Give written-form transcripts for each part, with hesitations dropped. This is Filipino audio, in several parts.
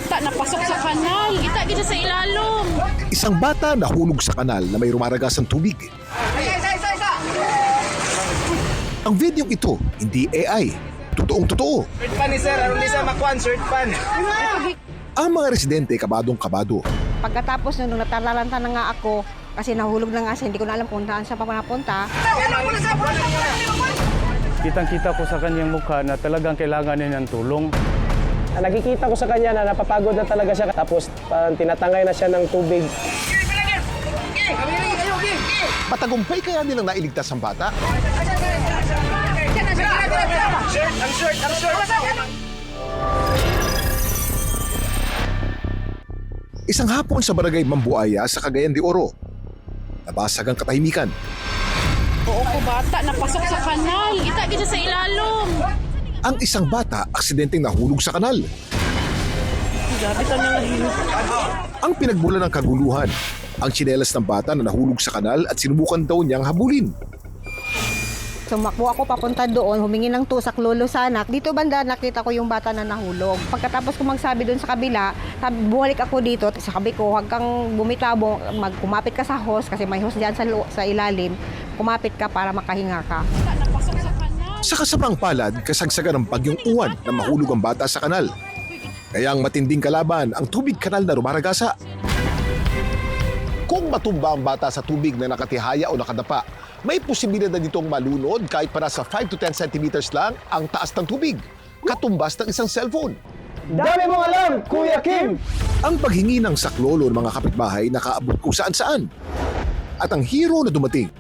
bata napasok sa kanal. Kita kita sa ilalom. Isang bata nahulog sa kanal na may rumaragasang tubig. Ang videong ito, hindi AI. Totoong totoo. Shirt pan ni sir, aron di sa makuan, shirt pan. Ang mga residente kabadong-kabado. Pagkatapos nung natalalanta na nga ako, kasi nahulog na nga siya, hindi ko na alam kung saan siya papunta. Kitang-kita ko sa kanyang mukha na talagang kailangan niya ng tulong. Nakikita ko sa kanya na napapagod na talaga siya. Tapos tinatangay na siya ng tubig. Matagumpay kaya nilang nailigtas ang bata? Shirt, ang shirt, ang shirt. Isang hapon sa barangay Mambuaya sa Cagayan de Oro. Nabasag ang katahimikan. Oo ko bata napasok sa kanal. Kita kita sa ilalom. Ang isang bata aksidenteng nahulog sa kanal. Grabe to nang lahimik. Ang pinagmulan ng kaguluhan, ang tsinelas ng bata na nahulog sa kanal at sinubukan daw niyang habulin. Sumakbo ako papunta doon, humingi ng tusak, lulusanak. Dito banda nakita ko yung bata na nahulog. Pagkatapos ko magsabi doon sa kabila, bumalik ako dito. Sabi ko, huwag kang bumitabo, kumapit ka sa hose kasi may hose dyan sa ilalim. Kumapit ka para makahinga ka. Napasok sa kanal. Sa kasamang palad, kasagsagan ng bagyong uwan na mahulog ang bata sa kanal. Kaya ang matinding kalaban ang tubig kanal na rumaragasa. Kung matumba ang bata sa tubig na nakatihaya o nakadapa, may posibilidad ditong malunod kahit para sa 5 to 10 centimeters lang ang taas ng tubig, katumbas ng isang cellphone. Dami mong alam, Kuya Kim! Ang paghingi ng saklolo ng mga kapitbahay nakaabot kung saan-saan. At ang hero na dumating,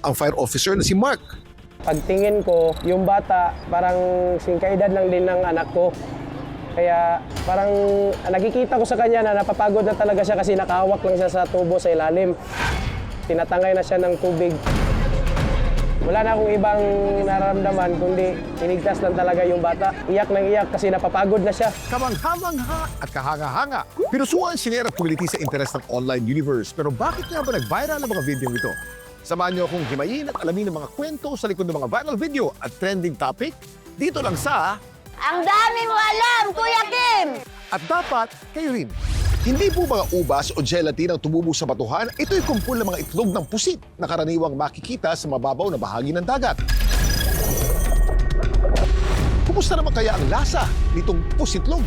ang fire officer na si Mark. Pagtingin ko, yung bata parang singkaedad lang din ng anak ko. Kaya parang nakikita ko sa kanya na napapagod na talaga siya kasi nakahawak lang siya sa tubo sa ilalim. Tinatangay na siya ng tubig. Wala na akong ibang nararamdaman kundi inigtas lang talaga yung bata. Iyak nang iyak kasi napapagod na siya. Kamanghamangha at kahanga-hanga. Pinusuan sinera at kumiliti sa interes ng online universe. Pero bakit nga ba nag-viral ang mga video ito? Samahan niyo akong himayin at alamin ang mga kwento sa likod ng mga viral video at trending topic dito lang sa... Ang dami mo alam, Kuya Kim! At dapat kayo rin. Hindi po mga ubas o gelatin ang tumubo sa batuhan, ito'y kumpul ng mga itlog ng pusit na karaniwang makikita sa mababaw na bahagi ng dagat. Kumusta naman kaya ang lasa nitong pusitlog?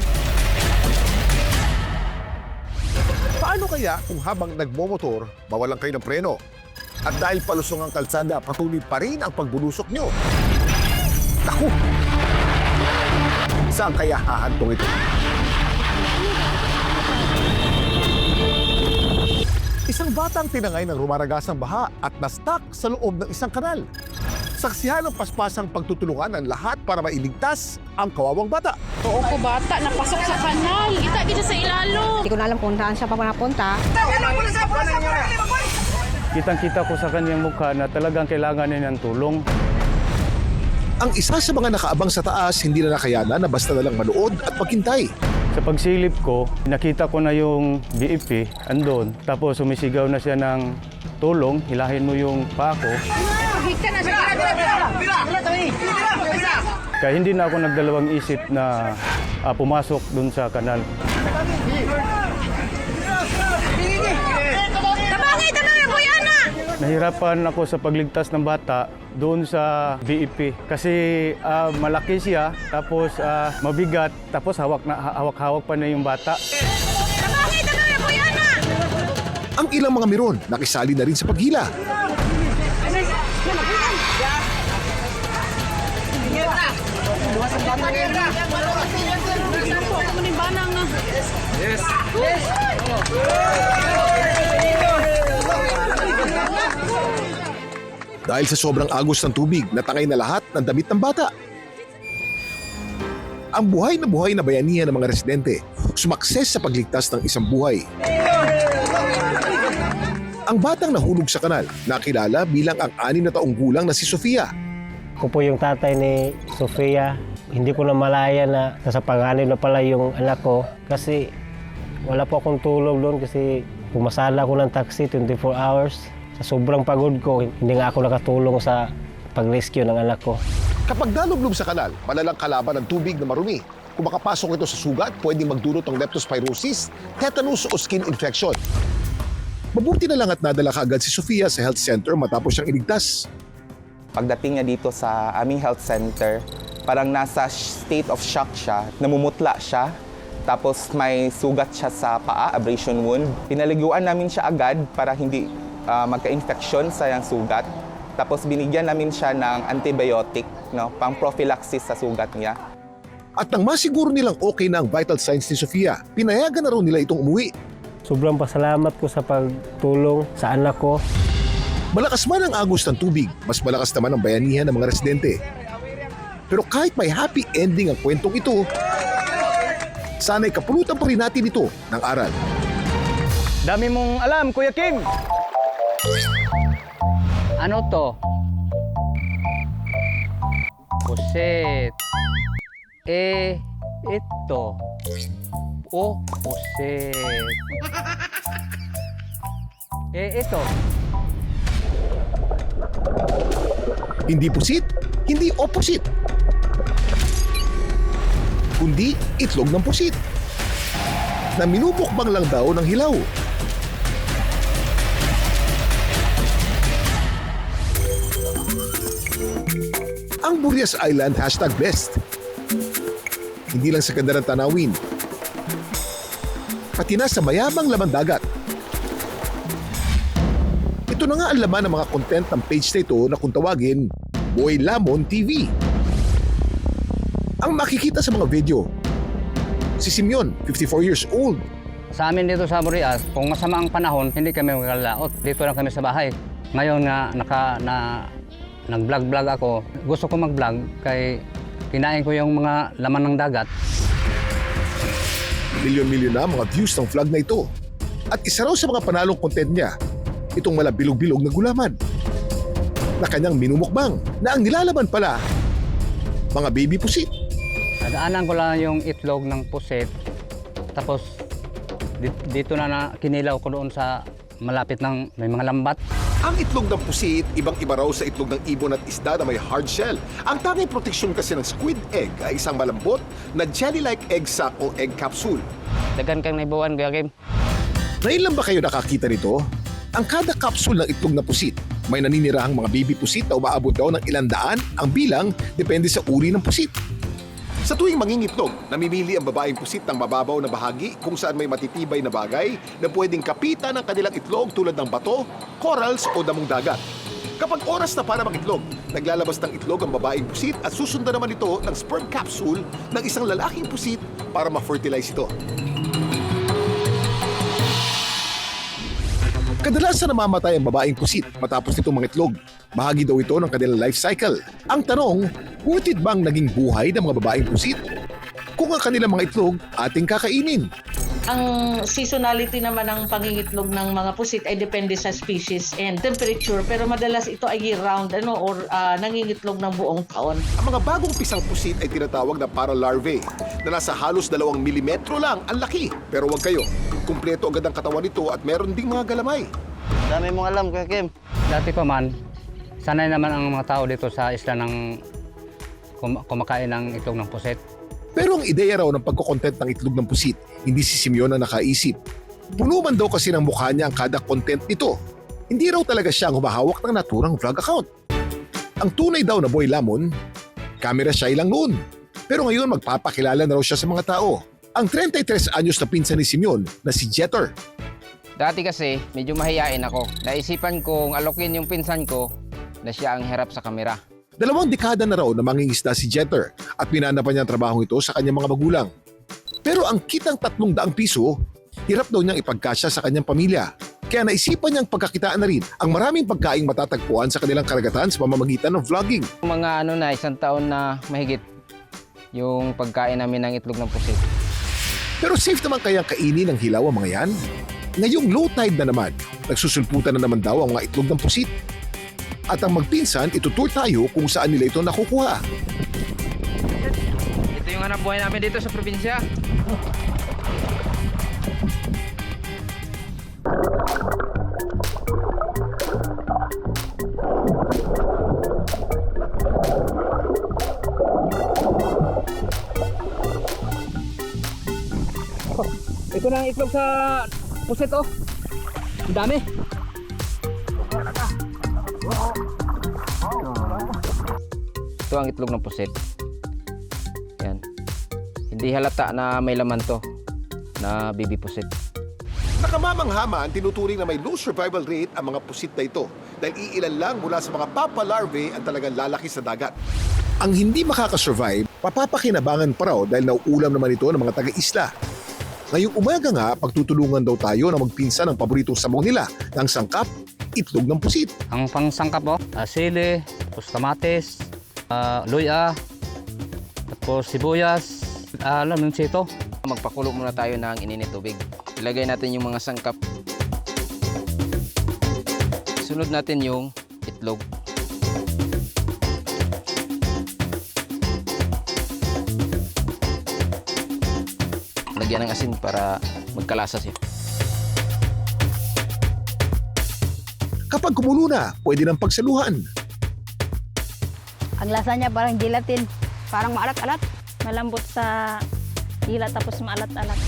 Paano kaya kung habang nagmomotor, mawalan kayo ng preno? At dahil palusong ang kalsada, patuloy pa rin ang pagbulusok nyo? Naku! Saan kaya hahantong ito? Isang batang tinangay ng rumaragasang baha at na-stuck sa loob ng isang kanal. Saksihan ang paspasang pagtutulungan ng lahat para mailigtas ang kawawang bata. Oo ko bata napasok sa kanal. Kita kita sa ilalom. Hindi ko na alam kung saan siya papunta. Kitang-kita ko sa kanyang mukha na talagang kailangan niya ng tulong. Ang isa sa mga nakaabang sa taas hindi na nakayanan na basta na lang manood at maghintay. Sa pagsilip ko, nakita ko na yung BFP andun. Tapos sumisigaw na siya ng tulong, hilahin mo yung paa ko. Kaya hindi na ako nagdalawang isip na pumasok dun sa kanal. Nahirapan ako sa pagligtas ng bata doon sa BEP kasi malaki siya, tapos mabigat, tapos hawak-hawak pa na yung bata. Ang ilang mga miron nakisali na rin sa paghila. Dahil sa sobrang agos ng tubig, natangay na lahat ng damit ng bata. Ang buhay na bayanihan ng mga residente, sumakses sa pagligtas ng isang buhay. Ang batang nahulog sa kanal, nakilala bilang ang 6 na taong gulang na si Sofia. Ako po yung tatay ni Sofia. Hindi ko na malaya na nasa panganib na pala yung anak ko kasi wala po akong tulog doon kasi pumasala ko ng taxi 24 hours. Sa sobrang pagod ko, hindi nga ako nakatulong sa pag-rescue ng anak ko. Kapag nalublob sa kanal, malalang kalaban ng tubig na marumi. Kung makapasok ito sa sugat, pwedeng magdulot ng leptospirosis, tetanus o skin infection. Mabuti na lang at nadala kaagad si Sofia sa health center matapos siyang iligtas. Pagdating niya dito sa aming health center, parang nasa state of shock siya, namumutla siya, tapos may sugat siya sa paa, abrasion wound. Pinaliguan namin siya agad para hindi magka-infection sa yung sugat. Tapos binigyan namin siya ng antibiotic, pang prophylaxis sa sugat niya. At nang masiguro nilang okay na ang vital signs ni Sofia, pinayagan na raw nila itong umuwi. Sobrang pasalamat ko sa pagtulong sa anak ko. Malakas man ang agos ng tubig, mas malakas naman ang bayanihan ng mga residente. Pero kahit may happy ending ang kwentong ito, sana'y kapulutan pa rin natin ito ng aral. Dami mong alam, Kuya Kim! Ano to? Puset. Ito. Oh, puset. Ito. Hindi pusit, hindi opposite. Kundi itlog ng pusit. Na minumukbang lang daw ng hilaw. Ang Burias Island #blessed. Hindi lang sa ganda ng tanawin, pati na sa mayamang laman dagat. Ito na nga ang laman ng mga content ng page na ito na kung tawagin, Boy Lamon TV. Ang makikita sa mga video, si Simeon, 54 years old. Sa amin dito sa Burias, kung masama ang panahon, hindi kami magkalaot. Dito lang kami sa bahay. Ngayon nga, nag-vlog ako. Gusto ko mag-vlog kay kinain ko yung mga laman ng dagat. Milyon-milyon na mga views ng vlog na ito. At isa raw sa mga panalong content niya, itong malabilog-bilog na gulaman na kanyang minumukbang na ang nilalaman pala, mga baby pusit. Nadaanan ko lang yung itlog ng puset. Tapos dito na kinilaw ko doon sa malapit ng may mga lambat. Ang itlog ng pusit, ibang-iba raw sa itlog ng ibon at isda na may hard shell. Ang tanging proteksyon kasi ng squid egg ay isang malambot na jelly-like egg sac o egg capsule. Dagan kang naibawan, Kuya Kim. Ngayon lang ba kayo nakakita nito? Ang kada capsule ng itlog na pusit, may naninirahang mga baby pusit na umaabot daw ng 100 ang bilang depende sa uri ng pusit. Sa tuwing mangingitlog, namimili ang babaeng pusit ng mababaw na bahagi kung saan may matitibay na bagay na pwedeng kapitan ng kanilang itlog tulad ng bato, corals o damong dagat. Kapag oras na para mag-itlog, naglalabas ng itlog ang babaeng pusit at susundan naman ito ng sperm capsule ng isang lalaking pusit para ma-fertilize ito. Kadalasan namamatay ang babaeng pusit matapos nitong mangitlog. Bahagi daw ito ng kanilang life cycle. Ang tanong, worth it bang naging buhay ng mga babaeng pusit? Kung ang kanilang mga itlog ating kakainin. Ang seasonality naman ng pangingitlog ng mga pusit ay depende sa species and temperature, pero madalas ito ay year-round or nangingitlog ng buong taon. Ang mga bagong pisang pusit ay tinatawag na paralarvae na nasa halos 2 milimetro lang ang laki. Pero huwag kayo, kumpleto agad ang katawan nito at meron ding mga galamay. Dami mong alam, Kuya Kim. Dati pa man, sanay naman ang mga tao dito sa isla ng kumakain ng itlog ng puset. Pero ang ideya raw ng pagkocontent ng itlog ng pusit, hindi si Simeon ang nakaisip. Puno man daw kasi ng mukha niya ang kada content nito. Hindi raw talaga siya ang humahawak ng naturang vlog account. Ang tunay daw na Boy Lamon, camera shy lang noon. Pero ngayon magpapakilala na raw siya sa mga tao. Ang 33 anyos na pinsan ni Simeon na si Jeter. Dati kasi medyo mahiyain ako. Naisipan kong alokin yung pinsan ko na siya ang harap sa kamera. 2 dekada na raw na mangingisda si Jeter at pinana pa niya ang trabahong ito sa kanyang mga magulang. Pero ang kitang 300 piso, hirap daw niyang ipagkasya sa kanyang pamilya. Kaya naisipan niyang pagkakitaan na rin ang maraming pagkaing matatagpuan sa kanilang karagatan sa pamamagitan ng vlogging. Mga 1 taon na mahigit yung pagkain namin ng itlog ng pusit. Pero safe naman kayang kainin ng hilaw ang mga yan? Ngayong low tide na naman, nagsusulputan na naman daw ang mga itlog ng pusit. At ang magpinsan, itutur tayo kung saan nila ito nakukuha. Ito yung hanap buhay namin dito sa probinsya. Ito na ang itlog sa puset oh. Ang dami. Ito ang itlog ng puset. Yan. Hindi halata na may laman to na baby puset. Nakamamangha tinuturing na may low survival rate ang mga pusit na ito dahil iilan lang mula sa mga papa larvae ang talagang lalaki sa dagat. Ang hindi makakasurvive, papapakinabangan pa raw dahil nauulam naman ito ng mga taga-isla. Ngayong umaga nga, pagtutulungan daw tayo na magpinsan ng paboritong sabong nila ng sangkap, itlog ng pusit. Ang pangsangkap oh, sili, tapos kamatis, luya, tapos sibuyas, lemon sito. Magpakulo muna tayo ng ininit tubig. Ilagay natin yung mga sangkap. Sunod natin yung itlog. Lagyan ng asin para magkalasa siya. Kapag kumulo na, pwede nang pagsaluhan. Ang lasa niya parang gelatin. Parang maalat-alat. Malambot sa dila tapos maalat-alat.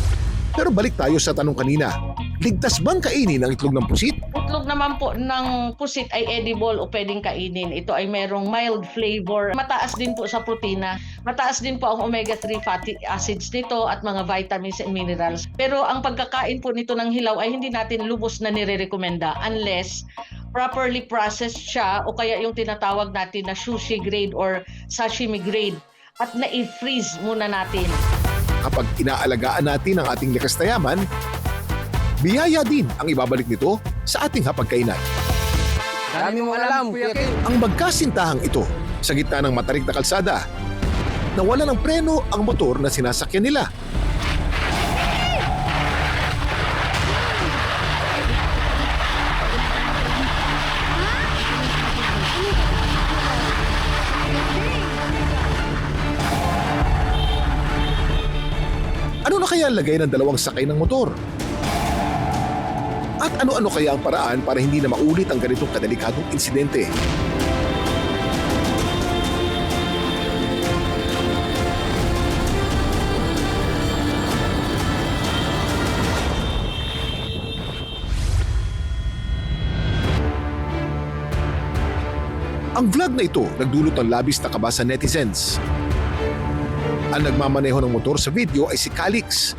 Pero balik tayo sa tanong kanina, ligtas bang kainin ang itlog ng pusit? Itlog naman po ng pusit ay edible o pwedeng kainin. Ito ay merong mild flavor. Mataas din po sa protina. Mataas din po ang omega-3 fatty acids nito at mga vitamins and minerals. Pero ang pagkakain po nito ng hilaw ay hindi natin lubos na nire-recommenda unless properly processed siya o kaya yung tinatawag natin na sushi grade or sashimi grade at na-freeze muna natin. Kapag inaalagaan natin ang ating likas na yaman, biyaya din ang ibabalik nito sa ating hapagkainan. Dami mong alam, Kuya King. Ang magkasintahang ito sa gitna ng matarik na kalsada, nawala ng preno ang motor na sinasakyan nila. Ano na kaya ang lagay ng dalawang sakay ng motor? At ano-ano kaya ang paraan para hindi na maulit ang ganitong kadelikadong insidente? Ang vlog na ito nagdulot ng labis na kaba sa netizens. Ang nagmamaneho ng motor sa video ay si Calix.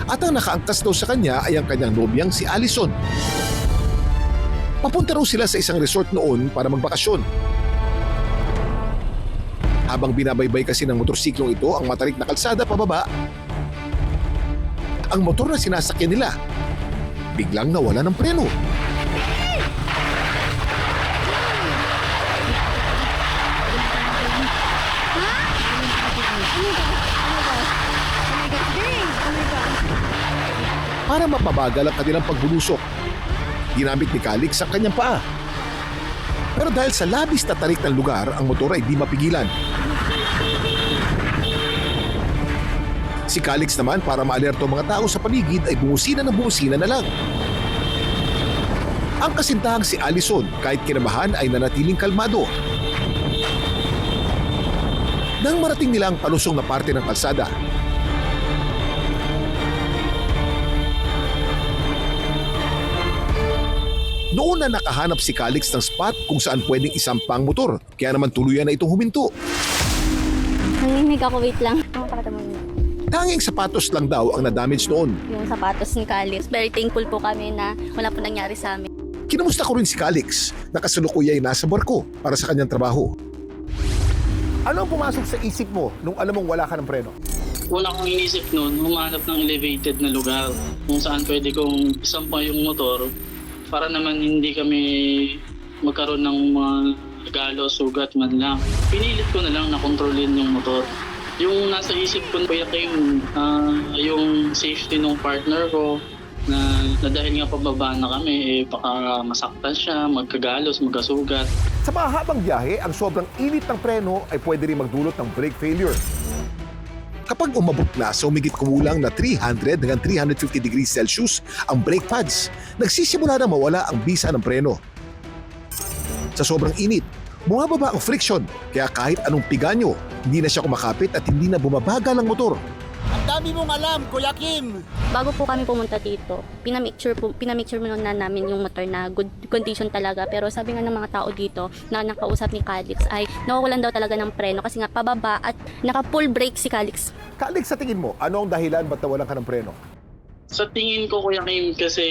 At ang nakaangkas daw sa kanya ay ang kanyang nobyang si Allison. Papunta raw sila sa isang resort noon para magbakasyon. Habang binabaybay kasi ng motorsiklong ito ang matarik na kalsada pababa, ang motor na sinasakyan nila biglang nawala ng preno. Para mapabagal ang kanilang pagbulusok, ginamit ni Calix ang kanyang paa. Pero dahil sa labis na tarik ng lugar, ang motor ay di mapigilan. Si Calix naman, para maalerto ang mga tao sa paligid, ay bumusina na lang. Ang kasintahang si Allison, kahit kinamahan, ay nanatiling kalmado. Nang marating nila ang palusong na parte ng kalsada, noon na nakahanap si Calix ng spot kung saan pwedeng isampang motor, kaya naman tuluyan na itong huminto. Nanginhig ako, wait lang. Pakita mo yun. Tanging sapatos lang daw ang na-damage noon. Yung sapatos ni Calix. Very thankful po kami na wala po nangyari sa amin. Kinamusta ko rin si Calix na kasalukuyan ay nasa barko para sa kanyang trabaho. Ano ang pumasok sa isip mo nung alam mong wala ka ng preno? Una kong inisip noon, humanap ng elevated na lugar kung saan pwede kong isampa yung motor para naman hindi kami magkaroon ng mga galo, sugat man lang. Pinilit ko na lang na kontrolin yung motor. Yung nasa isip ko, Kuya King, yung safety ng partner ko, na dahil nga pababa na kami, baka masaktan siya, magkagalos, magkasugat. Sa mahabang biyahe, ang sobrang init ng preno ay pwede rin magdulot ng brake failure. Kapag umabot na sa humigit kumulang na 300 hanggang 350 degrees Celsius ang brake pads, nagsisimula na mawala ang bisa ng preno. Sa sobrang init, bumababa ang friction, kaya kahit anong piga nyo, hindi na siya kumakapit at hindi na bumabagal ang motor. dami mong alam, Kuya Kim! Bago po kami pumunta dito, pinamake sure muna namin yung motor na good condition talaga. Pero sabi nga ng mga tao dito na nakausap ni Calix ay nawawalan daw talaga ng preno kasi nga pababa at naka-full brake si Calix. Calix, sa tingin mo, ano ang dahilan ba't nawalan ka ng preno? Sa tingin ko, Kuya Kim, kasi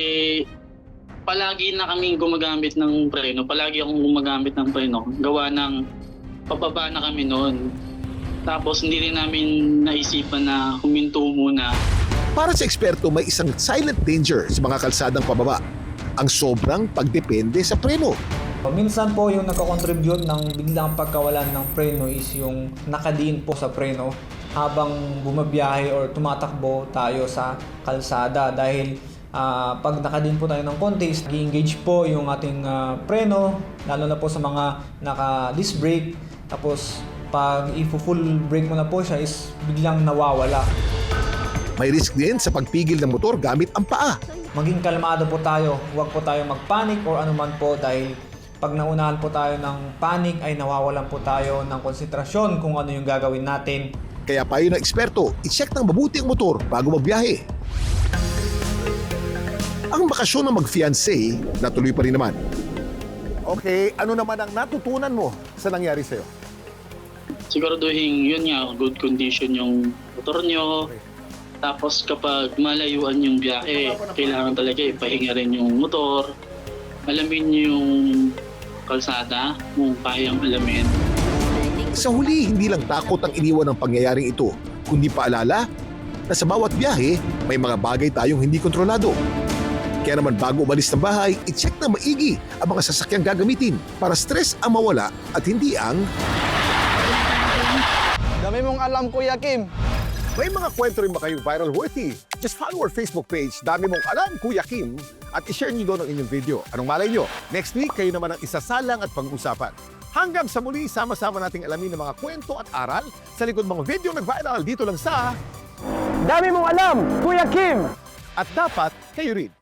palagi na kaming gumagamit ng preno. Palagi akong gumagamit ng preno. Gawa ng pababa na kami noon. Tapos hindi rin namin naisipan na huminto muna. Para sa eksperto, may isang silent danger sa mga kalsadang pababa. Ang sobrang pagdepende sa preno. Minsan po yung nagko-contribute ng biglang pagkawalan ng preno is yung nakadiin po sa preno habang bumabiyahe or tumatakbo tayo sa kalsada. Dahil pag nakadiin po tayo ng konti, i-engage po yung ating preno, lalo na po sa mga naka-disc brake. Tapos pag i-full brake mo na po siya is biglang nawawala. May risk din sa pagpigil ng motor gamit ang paa. Maging kalmado po tayo, huwag po tayo mag-panic or anuman po dahil pag naunahan po tayo ng panic ay nawawalan po tayo ng konsentrasyon kung ano yung gagawin natin. Kaya payo ng eksperto, i-check ng mabuti ang motor bago magbiyahe. Ang bakasyon ng mag-fiancé, natuloy pa rin naman. Okay, ano naman ang natutunan mo sa nangyari sa'yo? Siguraduhin yun nga, good condition yung motor nyo. Tapos kapag malayuan yung biyahe, kailangan talaga ipahinga rin yung motor. Alamin yung kalsada, kung kayang alamin. Sa huli, hindi lang takot ang iniwan ng pangyayaring ito, kundi paalala na sa bawat biyahe, may mga bagay tayong hindi kontrolado. Kaya naman bago umalis ng bahay, i-check na maigi ang mga sasakyang gagamitin para stress ang mawala at hindi ang... Dami mong alam, Kuya Kim. May mga kwento rin ba kayong viral worthy? Just follow our Facebook page, Dami Mong Alam, Kuya Kim, at i-share nyo doon ang inyong video. Anong malay nyo? Next week, kayo naman ang isasalang at pag-usapan. Hanggang sa muli, sama-sama nating alamin ang mga kwento at aral sa likod mga video nag-viral dito lang sa... Dami mong alam, Kuya Kim! At dapat kayo rin.